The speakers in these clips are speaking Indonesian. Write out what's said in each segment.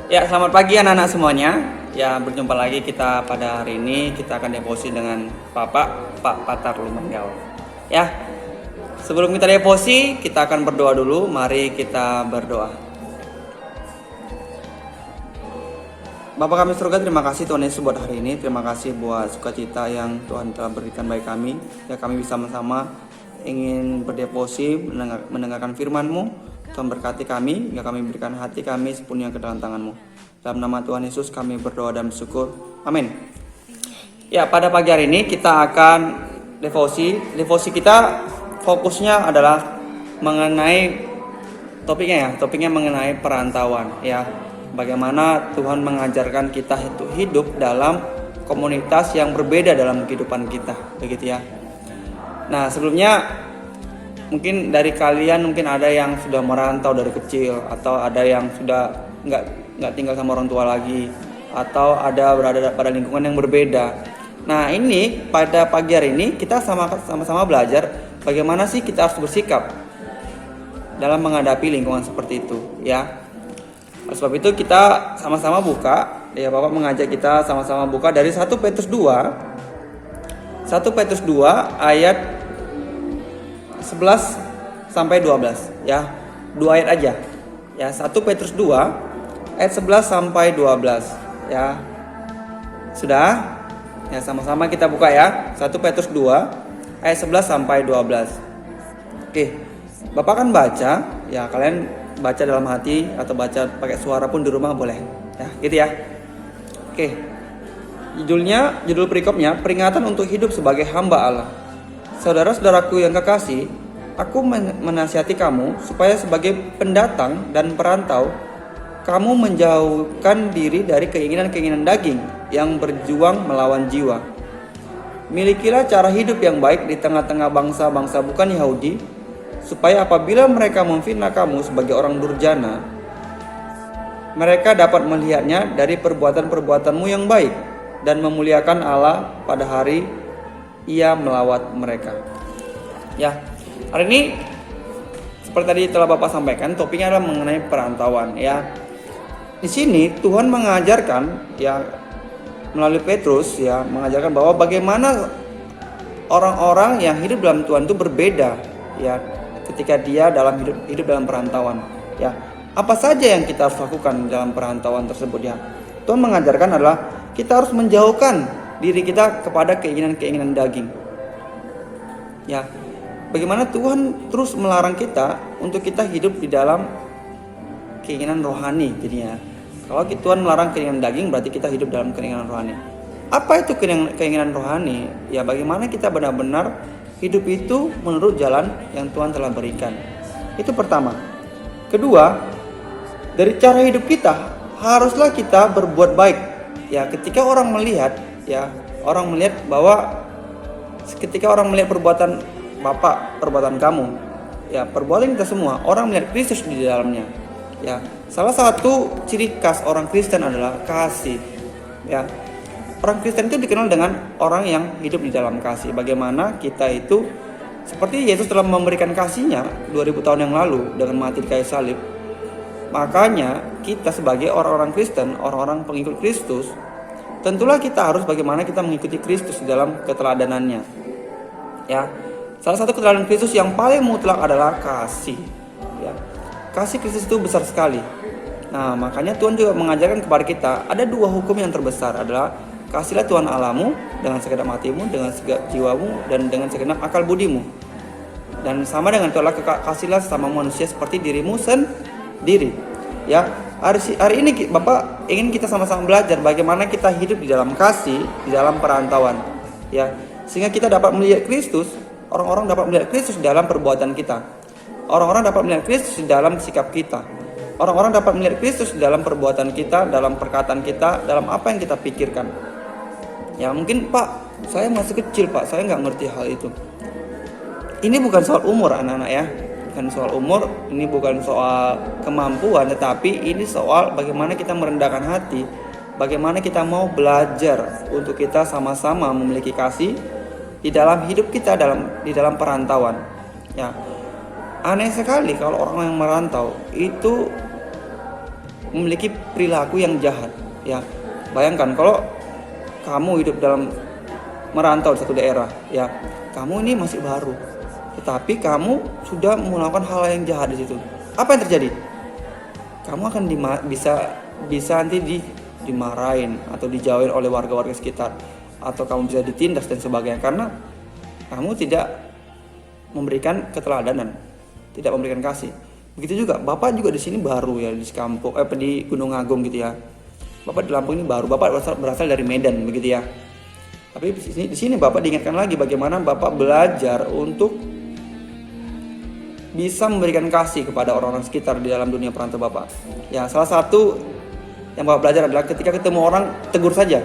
Ya, selamat pagi anak-anak semuanya. Ya, berjumpa lagi kita pada hari ini. Kita akan devosi dengan Pak Patar Lumenggaw. Ya, sebelum kita devosi, kita akan berdoa dulu. Mari kita berdoa. Bapa kami surga, terima kasih Tuhan Yesus buat hari ini. Terima kasih buat sukacita yang Tuhan telah berikan bagi kami. Ya, kami bisa sama-sama ingin berdevosi, mendengarkan firman-Mu. Tuhan berkati kami, ya kami berikan hati kami sepenuhnya ke dalam tangan-Mu. Dalam nama Tuhan Yesus kami berdoa dan bersyukur. Amin. Ya, pada pagi hari ini kita akan devosi. Devosi kita fokusnya adalah mengenai topiknya mengenai perantauan ya. Bagaimana Tuhan mengajarkan kita untuk hidup dalam komunitas yang berbeda dalam kehidupan kita, begitu ya. Nah, sebelumnya mungkin dari kalian mungkin ada yang sudah merantau dari kecil, atau ada yang sudah nggak tinggal sama orang tua lagi, atau ada berada pada lingkungan yang berbeda. Nah, ini pada pagi hari ini kita sama-sama belajar bagaimana sih kita harus bersikap dalam menghadapi lingkungan seperti itu ya. Oleh sebab itu kita sama-sama buka, ya Bapak mengajak kita sama-sama buka dari 1 Petrus 2 ayat 11 sampai 12 ya. 2 ayat aja. Ya, 1 Petrus 2 ayat 11 sampai 12 ya. Sudah? Ya, sama-sama kita buka ya. 1 Petrus 2 ayat 11 sampai 12. Oke. Bapak kan baca, ya kalian baca dalam hati atau baca pakai suara pun di rumah boleh. Ya, gitu ya. Oke. Judul perikopnya peringatan untuk hidup sebagai hamba Allah. Saudara-saudaraku yang kekasih, aku menasihati kamu supaya sebagai pendatang dan perantau, kamu menjauhkan diri dari keinginan-keinginan daging yang berjuang melawan jiwa. Milikilah cara hidup yang baik di tengah-tengah bangsa-bangsa bukan Yahudi, supaya apabila mereka memfitnah kamu sebagai orang durjana, mereka dapat melihatnya dari perbuatan-perbuatanmu yang baik dan memuliakan Allah pada hari Ia melawat mereka. Ya, hari ini seperti tadi telah Bapak sampaikan, topiknya adalah mengenai perantauan ya. Di sini Tuhan mengajarkan ya melalui Petrus ya, mengajarkan bahwa bagaimana orang-orang yang hidup dalam Tuhan itu berbeda ya ketika dia hidup dalam perantauan ya. Apa saja yang kita harus lakukan dalam perantauan tersebut ya. Tuhan mengajarkan adalah kita harus menjauhkan diri kita kepada keinginan-keinginan daging. Ya. Bagaimana Tuhan terus melarang kita untuk kita hidup di dalam keinginan rohani jadinya. Kalau Tuhan melarang keinginan daging, berarti kita hidup dalam keinginan rohani. Apa itu keinginan rohani? Ya, bagaimana kita benar-benar hidup itu menurut jalan yang Tuhan telah berikan. Itu pertama. Kedua, dari cara hidup kita haruslah kita berbuat baik. Ya, ketika orang melihat bahwa ketika orang melihat perbuatan Bapak, perbuatan kamu, ya perbuatan kita semua, orang melihat Kristus di dalamnya. Ya, salah satu ciri khas orang Kristen adalah kasih. Ya, orang Kristen itu dikenal dengan orang yang hidup di dalam kasih. Bagaimana kita itu seperti Yesus telah memberikan kasihnya 2000 tahun yang lalu dengan mati di kayu salib. Makanya kita sebagai orang-orang Kristen, orang-orang pengikut Kristus, tentulah kita harus bagaimana kita mengikuti Kristus di dalam keteladanannya. Ya, salah satu keteladanan Kristus yang paling mutlak adalah kasih. Ya, kasih Kristus itu besar sekali. Nah, makanya Tuhan juga mengajarkan kepada kita ada 2 hukum yang terbesar adalah kasihlah Tuhan Allahmu dengan segenap hatimu, dengan segenap jiwamu, dan dengan segenap akal budimu. Dan sama dengan itu adalah kasihlah sesama manusia seperti dirimu sendiri. Ya, hari ini Bapak ingin kita sama-sama belajar bagaimana kita hidup di dalam kasih, di dalam perantauan. Ya, sehingga kita dapat melihat Kristus, orang-orang dapat melihat Kristus dalam perbuatan kita. Orang-orang dapat melihat Kristus di dalam sikap kita. Orang-orang dapat melihat Kristus di dalam perbuatan kita, dalam perkataan kita, dalam apa yang kita pikirkan. Ya, mungkin Pak, saya masih kecil Pak, saya nggak ngerti hal itu. Ini bukan soal umur anak-anak ya. Bukan soal umur, ini bukan soal kemampuan, tetapi ini soal bagaimana kita merendahkan hati. Bagaimana kita mau belajar untuk kita sama-sama memiliki kasih di dalam hidup kita di dalam perantauan. Ya, aneh sekali kalau orang yang merantau itu memiliki perilaku yang jahat. Ya, bayangkan kalau kamu hidup dalam merantau di satu daerah, ya, kamu ini masih baru, tetapi kamu sudah melakukan hal yang jahat di situ. Apa yang terjadi? Kamu akan bisa nanti dimarahin atau dijauhin oleh warga-warga sekitar, atau kamu bisa ditindas dan sebagainya karena kamu tidak memberikan keteladanan, tidak memberikan kasih. Begitu juga Bapak juga di sini baru ya, di kampung di Gunung Agung gitu ya. Bapak di Lampung ini baru, Bapak berasal dari Medan begitu ya. Tapi di sini Bapak diingatkan lagi bagaimana Bapak belajar untuk bisa memberikan kasih kepada orang-orang sekitar di dalam dunia perantau Bapak. Ya, salah satu yang Bapak belajar adalah ketika ketemu orang tegur saja.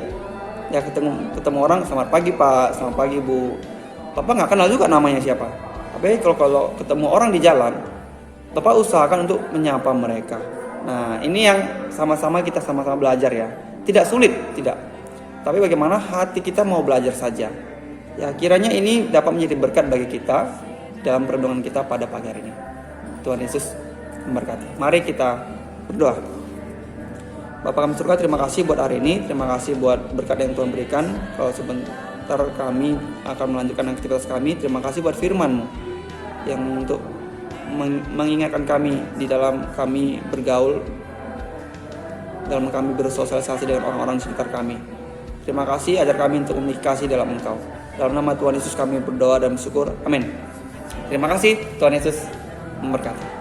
Ya, ketemu orang, selamat pagi Pak, selamat pagi Bu. Bapak nggak kenal juga namanya siapa. Tapi kalau ketemu orang di jalan, Bapak usahakan untuk menyapa mereka. Nah, ini yang kita sama-sama belajar ya. Tidak sulit, tidak. Tapi bagaimana hati kita mau belajar saja. Ya, kiranya ini dapat menjadi berkat bagi kita dalam perenungan kita pada pagi hari ini. Tuhan Yesus memberkati. Mari kita berdoa. Bapak kami surga, terima kasih buat hari ini. Terima kasih buat berkat yang Tuhan berikan. Kalau sebentar kami akan melanjutkan aktivitas kami. Terima kasih buat firman-Mu yang untuk mengingatkan kami di dalam kami bergaul, dalam kami bersosialisasi dengan orang-orang di sekitar kami. Terima kasih, ajar kami untuk memiliki kasih dalam Engkau. Dalam nama Tuhan Yesus kami berdoa dan bersyukur. Amin. Terima kasih, Tuhan Yesus memberkati.